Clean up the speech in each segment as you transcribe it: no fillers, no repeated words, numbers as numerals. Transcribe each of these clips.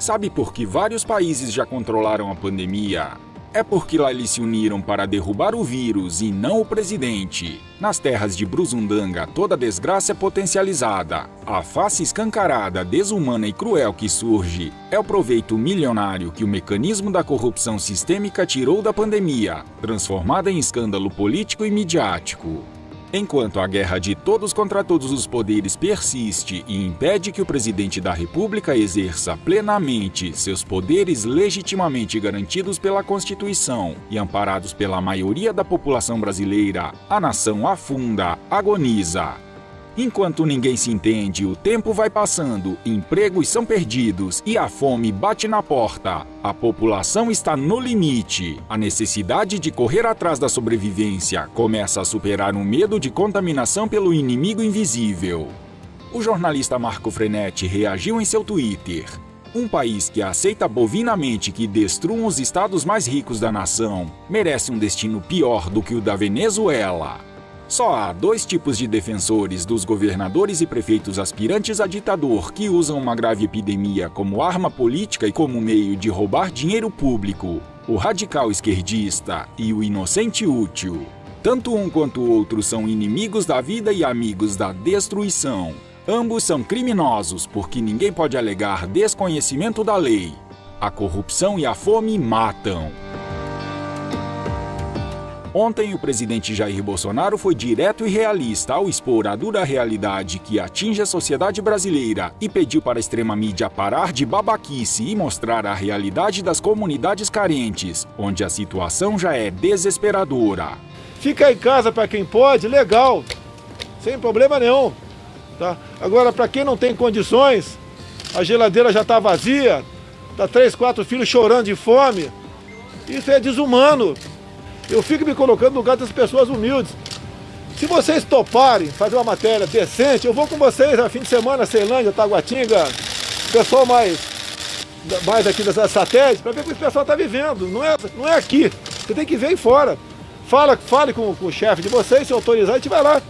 Sabe por que vários países já controlaram a pandemia? É porque lá eles se uniram para derrubar o vírus e não o presidente. Nas terras de Brusundanga, toda desgraça é potencializada. A face escancarada, desumana e cruel que surge é o proveito milionário que o mecanismo da corrupção sistêmica tirou da pandemia, transformada em escândalo político e midiático. Enquanto a guerra de todos contra todos os poderes persiste e impede que o presidente da República exerça plenamente seus poderes legitimamente garantidos pela Constituição e amparados pela maioria da população brasileira, a nação afunda, agoniza. Enquanto ninguém se entende, o tempo vai passando, empregos são perdidos e a fome bate na porta. A população está no limite. A necessidade de correr atrás da sobrevivência começa a superar o medo de contaminação pelo inimigo invisível. O jornalista Marco Frenetti reagiu em seu Twitter. Um país que aceita bovinamente que destruam os estados mais ricos da nação merece um destino pior do que o da Venezuela. Só há dois tipos de defensores dos governadores e prefeitos aspirantes a ditador que usam uma grave epidemia como arma política e como meio de roubar dinheiro público: o radical esquerdista e o inocente útil. Tanto um quanto o outro são inimigos da vida e amigos da destruição. Ambos são criminosos porque ninguém pode alegar desconhecimento da lei. A corrupção e a fome matam. Ontem, o presidente Jair Bolsonaro foi direto e realista ao expor a dura realidade que atinge a sociedade brasileira e pediu para a extrema mídia parar de babaquice e mostrar a realidade das comunidades carentes, onde a situação já é desesperadora. Fica em casa para quem pode, legal, sem problema nenhum. Tá? Agora, para quem não tem condições, a geladeira já está vazia, tá 3, 4 filhos chorando de fome, isso é desumano. Eu fico me colocando no lugar das pessoas humildes. Se vocês toparem fazer uma matéria decente, eu vou com vocês a fim de semana, Ceilândia, Taguatinga, pessoal mais aqui dessa satélite, para ver o que o pessoal está vivendo. Não é aqui, você tem que ver aí fora. Fale com o chefe de vocês, se autorizar, a gente vai lá.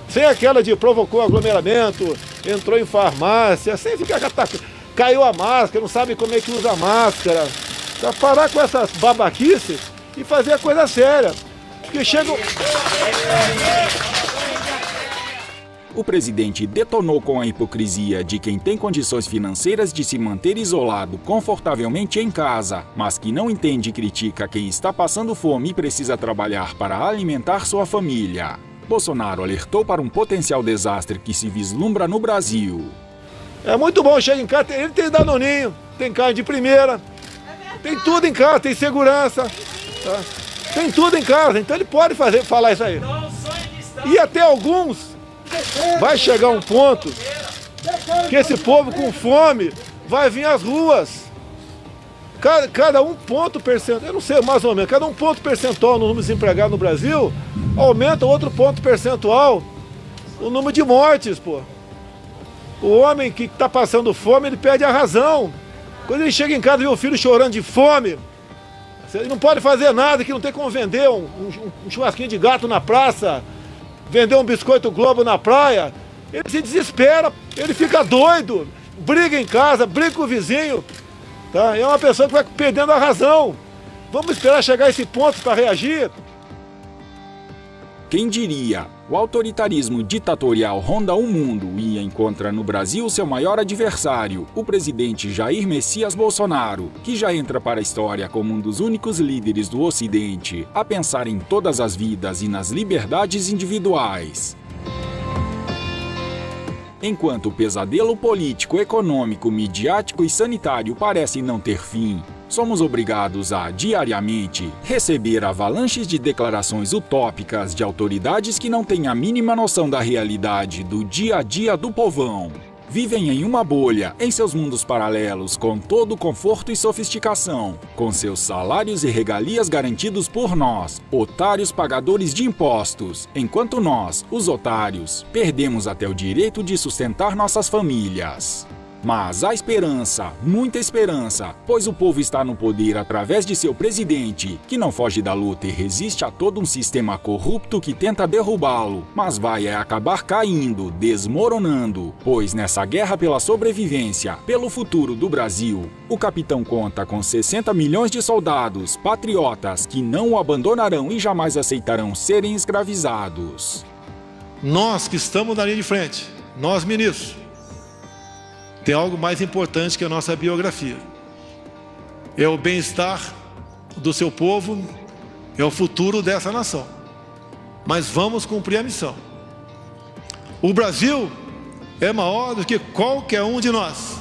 Sem aquela de provocou aglomeramento, entrou em farmácia, sem ficar caiu a máscara, não sabe como é que usa a máscara. Para parar com essas babaquices e fazer a coisa séria. Porque chega... O presidente detonou com a hipocrisia de quem tem condições financeiras de se manter isolado confortavelmente em casa, mas que não entende e critica quem está passando fome e precisa trabalhar para alimentar sua família. Bolsonaro alertou para um potencial desastre que se vislumbra no Brasil. É muito bom, chega em casa, ele tem danoninho, tem carne de primeira, tem tudo em casa, tem segurança. Tá? Tem tudo em casa, então ele pode falar isso aí. E até alguns vai chegar um ponto que esse povo com fome vai vir às ruas. Cada um ponto percentual, eu não sei mais ou menos, cada um ponto percentual no número de desempregados no Brasil aumenta outro ponto percentual o número de mortes, pô. O homem que está passando fome, ele perde a razão. Quando ele chega em casa e vê o filho chorando de fome, ele não pode fazer nada, que não tem como vender um churrasquinho de gato na praça, vender um biscoito Globo na praia. Ele se desespera, ele fica doido, briga em casa, briga com o vizinho. Tá? É uma pessoa que vai perdendo a razão. Vamos esperar chegar a esse ponto para reagir? Quem diria? O autoritarismo ditatorial ronda o mundo e encontra no Brasil seu maior adversário, o presidente Jair Messias Bolsonaro, que já entra para a história como um dos únicos líderes do Ocidente a pensar em todas as vidas e nas liberdades individuais. Enquanto o pesadelo político, econômico, midiático e sanitário parecem não ter fim, somos obrigados a, diariamente, receber avalanches de declarações utópicas de autoridades que não têm a mínima noção da realidade do dia a dia do povão. Vivem em uma bolha, em seus mundos paralelos, com todo o conforto e sofisticação, com seus salários e regalias garantidos por nós, otários pagadores de impostos, enquanto nós, os otários, perdemos até o direito de sustentar nossas famílias. Mas há esperança, muita esperança, pois o povo está no poder através de seu presidente, que não foge da luta e resiste a todo um sistema corrupto que tenta derrubá-lo, mas vai acabar caindo, desmoronando, pois nessa guerra pela sobrevivência, pelo futuro do Brasil, o capitão conta com 60 milhões de soldados, patriotas, que não o abandonarão e jamais aceitarão serem escravizados. Nós que estamos na linha de frente, nós ministros, tem algo mais importante que a nossa biografia. É o bem-estar do seu povo, é o futuro dessa nação. Mas vamos cumprir a missão. O Brasil é maior do que qualquer um de nós.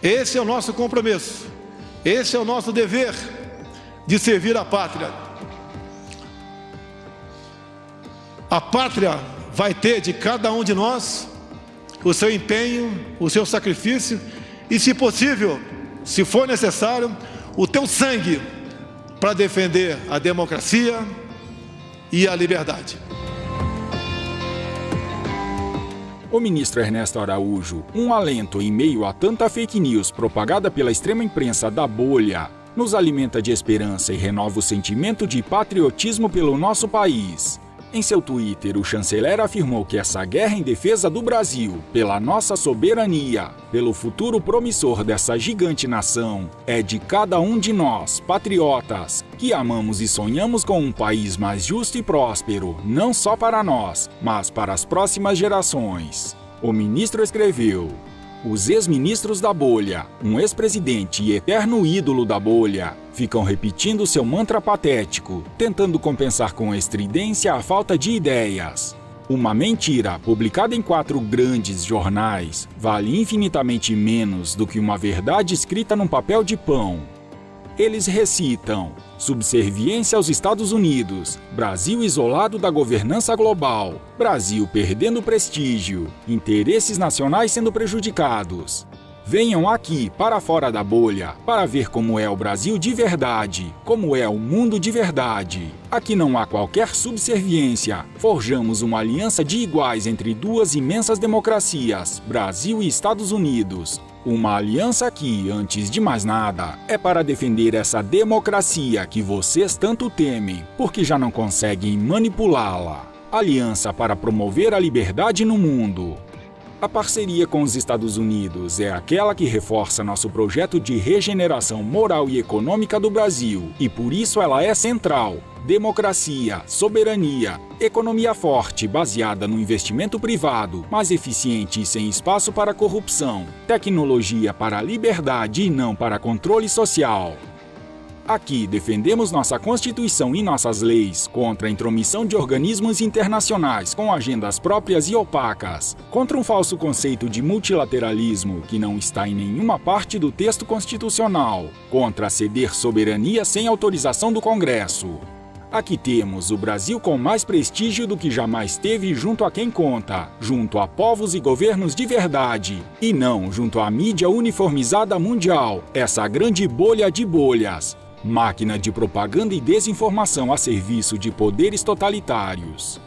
Esse é o nosso compromisso. Esse é o nosso dever de servir a pátria. A pátria vai ter de cada um de nós o seu empenho, o seu sacrifício e, se possível, se for necessário, o teu sangue para defender a democracia e a liberdade. O ministro Ernesto Araújo, um alento em meio a tanta fake news propagada pela extrema imprensa da bolha, nos alimenta de esperança e renova o sentimento de patriotismo pelo nosso país. Em seu Twitter, o chanceler afirmou que essa guerra em defesa do Brasil, pela nossa soberania, pelo futuro promissor dessa gigante nação, é de cada um de nós, patriotas, que amamos e sonhamos com um país mais justo e próspero, não só para nós, mas para as próximas gerações. O ministro escreveu: os ex-ministros da bolha, um ex-presidente e eterno ídolo da bolha, ficam repetindo seu mantra patético, tentando compensar com estridência a falta de ideias. Uma mentira publicada em 4 grandes jornais vale infinitamente menos do que uma verdade escrita num papel de pão. Eles recitam: subserviência aos Estados Unidos, Brasil isolado da governança global, Brasil perdendo prestígio, interesses nacionais sendo prejudicados. Venham aqui, para fora da bolha, para ver como é o Brasil de verdade, como é o mundo de verdade. Aqui não há qualquer subserviência. Forjamos uma aliança de iguais entre 2 imensas democracias, Brasil e Estados Unidos. Uma aliança que, antes de mais nada, é para defender essa democracia que vocês tanto temem, porque já não conseguem manipulá-la. Aliança para promover a liberdade no mundo. A parceria com os Estados Unidos é aquela que reforça nosso projeto de regeneração moral e econômica do Brasil, e por isso ela é central. Democracia, soberania, economia forte baseada no investimento privado, mais eficiente e sem espaço para corrupção, tecnologia para a liberdade e não para controle social. Aqui defendemos nossa Constituição e nossas leis contra a intromissão de organismos internacionais com agendas próprias e opacas, contra um falso conceito de multilateralismo que não está em nenhuma parte do texto constitucional, contra ceder soberania sem autorização do Congresso. Aqui temos o Brasil com mais prestígio do que jamais teve junto a quem conta, junto a povos e governos de verdade, e não junto à mídia uniformizada mundial, essa grande bolha de bolhas, máquina de propaganda e desinformação a serviço de poderes totalitários.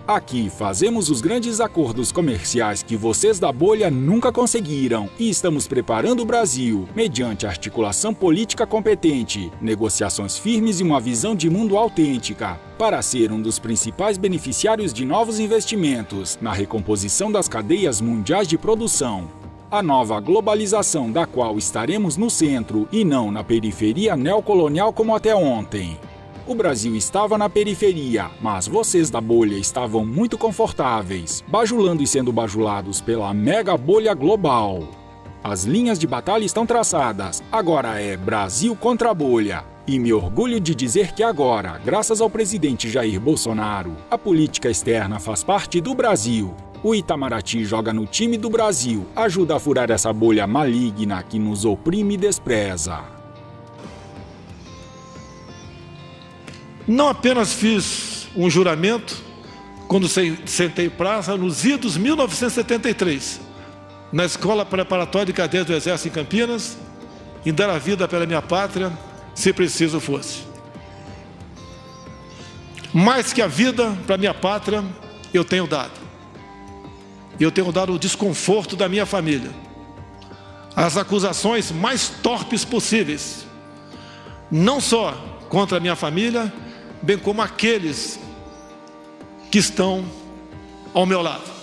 Aqui fazemos os grandes acordos comerciais que vocês da bolha nunca conseguiram e estamos preparando o Brasil, mediante articulação política competente, negociações firmes e uma visão de mundo autêntica, para ser um dos principais beneficiários de novos investimentos na recomposição das cadeias mundiais de produção. A nova globalização da qual estaremos no centro e não na periferia neocolonial como até ontem. O Brasil estava na periferia, mas vocês da bolha estavam muito confortáveis, bajulando e sendo bajulados pela mega bolha global. As linhas de batalha estão traçadas, agora é Brasil contra a bolha. E me orgulho de dizer que agora, graças ao presidente Jair Bolsonaro, a política externa faz parte do Brasil. O Itamaraty joga no time do Brasil, ajuda a furar essa bolha maligna que nos oprime e despreza. Não apenas fiz um juramento, quando sentei praça nos idos 1973, na Escola Preparatória de Cadeias do Exército em Campinas, em dar a vida pela minha pátria, se preciso fosse. Mais que a vida para minha pátria, eu tenho dado. Eu tenho dado o desconforto da minha família. as acusações mais torpes possíveis, não só contra a minha família, bem como aqueles que estão ao meu lado.